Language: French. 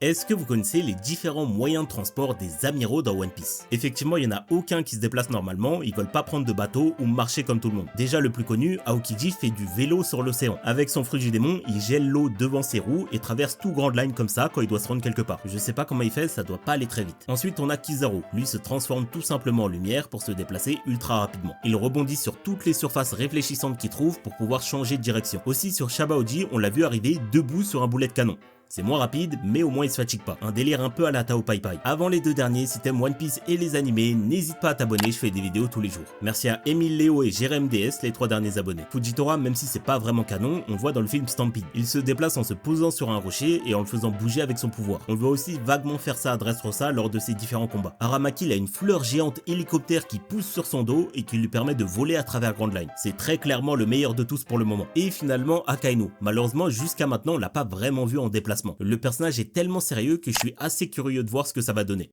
Est-ce que vous connaissez les différents moyens de transport des amiraux dans One Piece? Effectivement, il n'y en a aucun qui se déplace normalement, ils veulent pas prendre de bateau ou marcher comme tout le monde. Déjà le plus connu, Aokiji fait du vélo sur l'océan. Avec son fruit du démon, il gèle l'eau devant ses roues et traverse tout Grand Line comme ça quand il doit se rendre quelque part. Je sais pas comment il fait, ça doit pas aller très vite. Ensuite on a Kizaru, lui se transforme tout simplement en lumière pour se déplacer ultra rapidement. Il rebondit sur toutes les surfaces réfléchissantes qu'il trouve pour pouvoir changer de direction. Aussi sur Shabaoji, on l'a vu arriver debout sur un boulet de canon. C'est moins rapide, mais au moins il se fatigue pas. Un délire un peu à la Tao Pai Pai. Avant les deux derniers, si t'aimes One Piece et les animés, n'hésite pas à t'abonner, je fais des vidéos tous les jours. Merci à Emile Léo et Jérém DS, les 3 derniers abonnés. Fujitora, même si c'est pas vraiment canon, on le voit dans le film Stampede. Il se déplace en se posant sur un rocher et en le faisant bouger avec son pouvoir. On le voit aussi vaguement faire ça à Dressrosa lors de ses différents combats. Aramaki il a une fleur géante hélicoptère qui pousse sur son dos et qui lui permet de voler à travers Grand Line. C'est très clairement le meilleur de tous pour le moment. Et finalement Akainu. Malheureusement jusqu'à maintenant on l'a pas vraiment vu en déplacement. Le personnage est tellement sérieux que je suis assez curieux de voir ce que ça va donner.